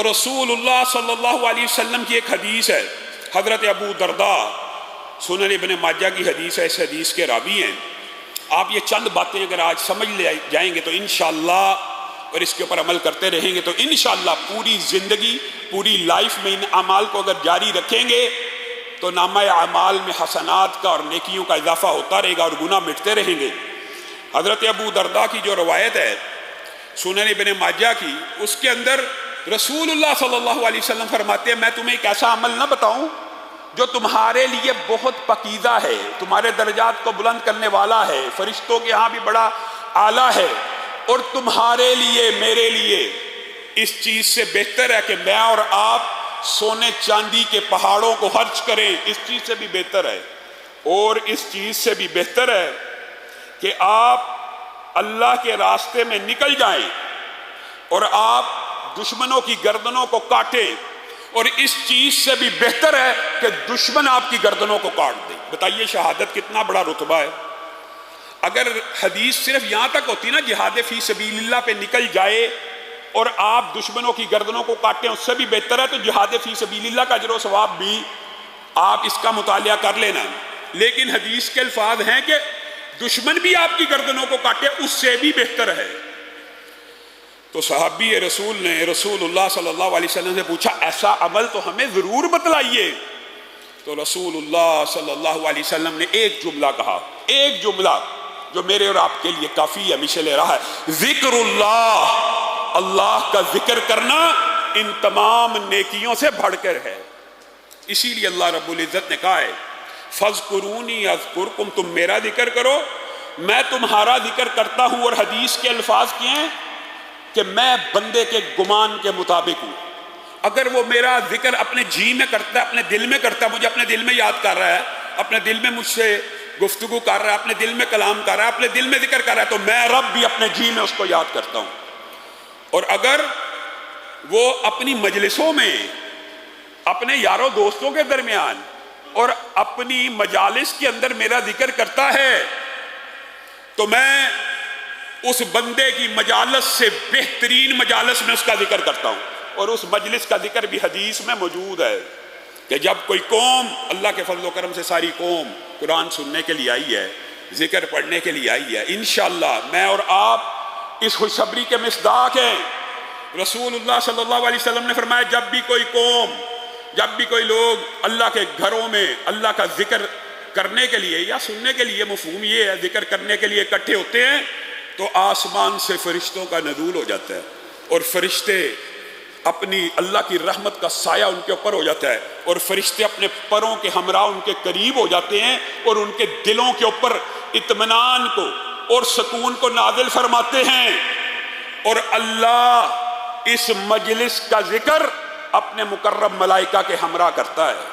رسول اللہ صلی اللہ علیہ وسلم کی ایک حدیث ہے، حضرت ابو درداء، سنن ابن ماجہ کی حدیث ہے، اس حدیث کے راوی ہیں۔ آپ یہ چند باتیں اگر آج سمجھ لے جائیں گے تو انشاءاللہ، اور اس کے اوپر عمل کرتے رہیں گے تو انشاءاللہ پوری زندگی، پوری لائف میں ان اعمال کو اگر جاری رکھیں گے تو نامہ اعمال میں حسنات کا اور نیکیوں کا اضافہ ہوتا رہے گا اور گناہ مٹتے رہیں گے۔ حضرت ابو درداء کی جو روایت ہے سنن ابن ماجہ کی، اس کے اندر رسول اللہ صلی اللہ علیہ وسلم فرماتے ہیں، میں تمہیں ایک ایسا عمل نہ بتاؤں جو تمہارے لیے بہت پاکیزہ ہے، تمہارے درجات کو بلند کرنے والا ہے، فرشتوں کے ہاں بھی بڑا اعلیٰ ہے، اور تمہارے لیے، میرے لیے اس چیز سے بہتر ہے کہ میں اور آپ سونے چاندی کے پہاڑوں کو خرچ کریں، اس چیز سے بھی بہتر ہے، اور اس چیز سے بھی بہتر ہے کہ آپ اللہ کے راستے میں نکل جائیں اور آپ دشمنوں کی گردنوں کو کاٹیں، اور اس چیز سے بھی بہتر ہے کہ دشمن آپ کی گردنوں کو کاٹ دے۔ بتائیے شہادت کتنا بڑا رتبہ ہے۔ اگر حدیث صرف یہاں تک ہوتی نا، جہاد فی سبیل اللہ پہ نکل جائے اور آپ دشمنوں کی گردنوں کو کاٹیں، اس سے بھی بہتر ہے، تو جہاد فی سبیل اللہ کا اجر و ثواب بھی آپ اس کا مطالعہ کر لینا۔ لیکن حدیث کے الفاظ ہیں کہ دشمن بھی آپ کی گردنوں کو کاٹے، اس سے بھی بہتر ہے۔ تو صحابی رسول نے رسول اللہ صلی اللہ علیہ وسلم سے پوچھا، ایسا عمل تو ہمیں ضرور بتلائیے۔ تو رسول اللہ صلی اللہ علیہ وسلم نے ایک جملہ کہا، ایک جملہ جو میرے اور آپ کے لیے کافی ہمیشہ لے رہا ہے، ذکر اللہ، اللہ کا ذکر کرنا ان تمام نیکیوں سے بڑھ کر ہے۔ اسی لیے اللہ رب العزت نے کہا ہے، فَاذْكُرُونِي أَذْكُرْكُمْ، تم میرا ذکر کرو میں تمہارا ذکر کرتا ہوں۔ اور حدیث کے الفاظ کیا ہیں کہ میں بندے کے گمان کے مطابق ہوں۔ اگر وہ میرا ذکر اپنے جی میں کرتا ہے، اپنے دل میں کرتا ہے، مجھے اپنے دل میں یاد کر رہا ہے، اپنے دل میں مجھ سے گفتگو کر رہا ہے، اپنے دل میں کلام کر رہا ہے، اپنے دل میں ذکر کر رہا ہے، تو میں رب بھی اپنے جی میں اس کو یاد کرتا ہوں۔ اور اگر وہ اپنی مجلسوں میں، اپنے یاروں دوستوں کے درمیان اور اپنی مجالس کے اندر میرا ذکر کرتا ہے تو میں اس بندے کی مجالس سے بہترین مجالس میں اس کا ذکر کرتا ہوں۔ اور اس مجلس کا ذکر بھی حدیث میں موجود ہے کہ جب کوئی قوم، اللہ کے فضل و کرم سے ساری قوم قرآن سننے کے لیے آئی ہے، ذکر پڑھنے کے لیے آئی ہے، انشاءاللہ میں اور آپ اس خوشخبری کے مصداق ہیں۔ رسول اللہ صلی اللہ علیہ وسلم نے فرمایا، جب بھی کوئی قوم، جب بھی کوئی لوگ اللہ کے گھروں میں اللہ کا ذکر کرنے کے لیے یا سننے کے لیے، مفہوم یہ ہے ذکر کرنے کے لیے اکٹھے ہوتے ہیں، تو آسمان سے فرشتوں کا نزول ہو جاتا ہے، اور فرشتے اپنی اللہ کی رحمت کا سایہ ان کے اوپر ہو جاتا ہے، اور فرشتے اپنے پروں کے ہمراہ ان کے قریب ہو جاتے ہیں، اور ان کے دلوں کے اوپر اطمینان کو اور سکون کو نازل فرماتے ہیں۔ اور اللہ اس مجلس کا ذکر اپنے مکرم ملائکہ کے ہمراہ کرتا ہے۔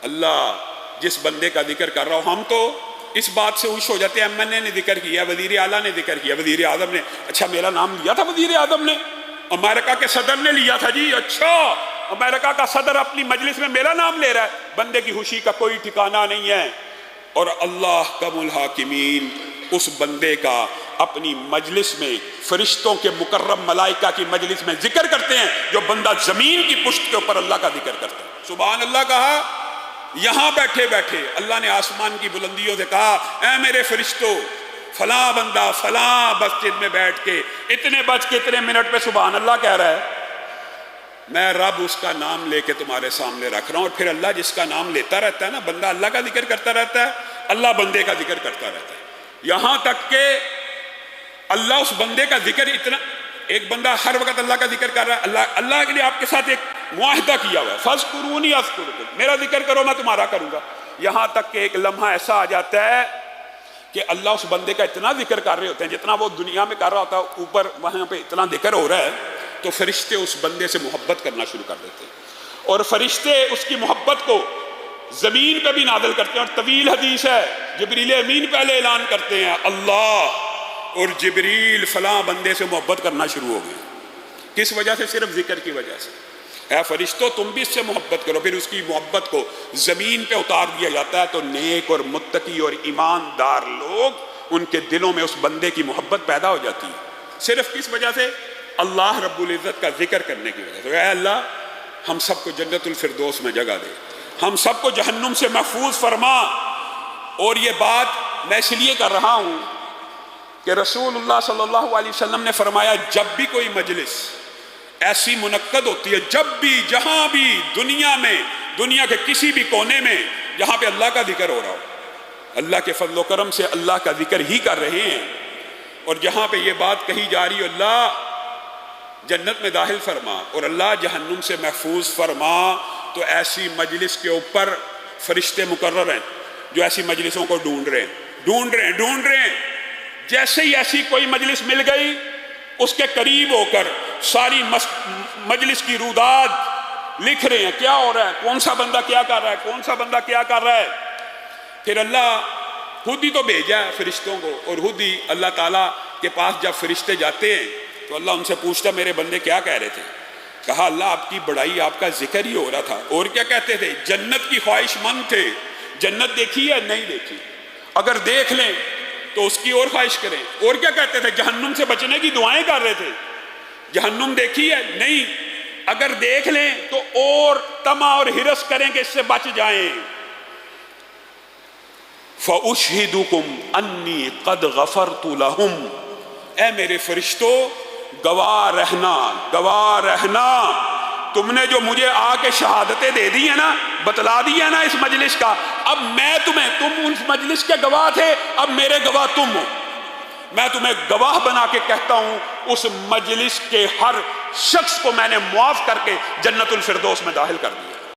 اللہ جس بندے کا ذکر کر رہا ہو، ہم تو اس بات سے خوش ہو جاتے ہیں، ایم این اے نے ذکر کیا، وزیر اعلیٰ نے ذکر کیا، وزیر اعظم نے، اچھا میرا نام لیا تھا وزیر اعظم نے، امریکہ کے صدر نے لیا تھا جی، اچھا امریکہ کا صدر اپنی مجلس میں میرا نام لے رہا ہے۔ بندے کی خوشی کا کوئی ٹھکانہ نہیں ہے، اور اللہ کم الحاکمین اس بندے کا اپنی مجلس میں، فرشتوں کے مکرم ملائکہ کی مجلس میں ذکر کرتے ہیں، جو بندہ زمین کی پشت کے اوپر اللہ کا ذکر کرتا ہے۔ سبحان اللہ کہا، یہاں بیٹھے بیٹھے اللہ نے آسمان کی بلندیوں سے کہا، اے میرے فرشتوں، فلاں بندہ فلاں مسجد میں بیٹھ کے اتنے بج کے اتنے منٹ پہ سبحان اللہ کہہ رہا ہے، میں رب اس کا نام لے کے تمہارے سامنے رکھ رہا ہوں۔ اور پھر اللہ جس کا نام لیتا رہتا ہے نا، بندہ اللہ کا ذکر کرتا رہتا ہے، اللہ بندے کا ذکر کرتا رہتا ہے، یہاں تک کہ اللہ اس بندے کا ذکر اتنا، ایک بندہ ہر وقت اللہ کا ذکر کر رہا ہے، اللہ کے لیے آپ کے ساتھ ایک معاہدہ کیا ہوا ہے، فَاذْكُرُونِي أَذْكُرْكُمْ، میرا ذکر کرو میں تمہارا کروں گا۔ یہاں تک کہ ایک لمحہ ایسا آ جاتا ہے کہ اللہ اس بندے کا اتنا ذکر کر رہے ہوتے ہیں، جتنا وہ دنیا میں کر رہا ہوتا ہے، اوپر وہاں پہ اتنا ذکر ہو رہا ہے، تو فرشتے اس بندے سے محبت کرنا شروع کر دیتے ہیں، اور فرشتے اس کی محبت کو زمین پہ بھی نازل کرتے ہیں۔ اور طویل حدیث ہے، جبریل امین پہلے اعلان کرتے ہیں، اللہ اور جبریل فلاں بندے سے محبت کرنا شروع ہو گئے۔ کس وجہ سے؟ صرف ذکر کی وجہ سے۔ اے فرشتوں تم بھی اس سے محبت کرو، پھر اس کی محبت کو زمین پہ اتار دیا جاتا ہے، تو نیک اور متقی اور ایماندار لوگ، ان کے دلوں میں اس بندے کی محبت پیدا ہو جاتی ہے۔ صرف کس وجہ سے؟ اللہ رب العزت کا ذکر کرنے کی وجہ سے۔ اے اللہ ہم سب کو جنت الفردوس میں جگہ دے، ہم سب کو جہنم سے محفوظ فرما۔ اور یہ بات میں اس لیے کر رہا ہوں کہ رسول اللہ صلی اللہ علیہ وسلم نے فرمایا جب بھی کوئی مجلس ایسی منعقد ہوتی ہے، جب بھی جہاں بھی دنیا میں، دنیا کے کسی بھی کونے میں جہاں پہ اللہ کا ذکر ہو رہا ہو، اللہ کے فضل و کرم سے اللہ کا ذکر ہی کر رہے ہیں، اور جہاں پہ یہ بات کہی جا رہی ہے اللہ جنت میں داخل فرما اور اللہ جہنم سے محفوظ فرما، تو ایسی مجلس کے اوپر فرشتے مقرر ہیں جو ایسی مجلسوں کو ڈھونڈ رہے ہیں۔ جیسے ہی ایسی کوئی مجلس مل گئی اس کے قریب ہو کر ساری مجلس کی روداد لکھ رہے ہیں کیا ہو رہا ہے، کون سا بندہ کیا کر رہا ہے، کون سا بندہ کیا کر رہا ہے۔ پھر اللہ خود ہی تو بھیجا ہے فرشتوں کو، اور خود ہی اللہ تعالیٰ کے پاس جب فرشتے جاتے ہیں تو اللہ ان سے پوچھتا میرے بندے کیا کہہ رہے تھے؟ کہا اللہ آپ کی بڑائی، آپ کا ذکر ہی ہو رہا تھا۔ اور کیا کہتے تھے؟ جنت کی خواہش مند تھے۔ جنت دیکھی ہے؟ نہیں دیکھی، اگر دیکھ لیں تو اس کی اور خواہش کریں۔ اور کیا کہتے تھے؟ جہنم سے بچنے کی دعائیں کر رہے تھے۔ جہنم دیکھی ہے؟ نہیں، اگر دیکھ لیں تو اور طمع اور ہرس کریں کہ اس سے بچ جائیں۔ فَأُشْهِدُكُمْ أَنِّي قَدْ غَفَرْتُ لَهُمْ، اے میرے فرشتوں گواہ رہنا تم نے جو مجھے آ کے شہادتیں دے دی ہیں نا، بتلا دی ہے نا اس مجلس کا، اب میں تم اس مجلس کے گواہ تھے، اب میرے گواہ تم ہو۔ میں تمہیں گواہ بنا کے کہتا ہوں اس مجلس کے ہر شخص کو میں نے معاف کر کے جنت الفردوس میں داخل کر دیا۔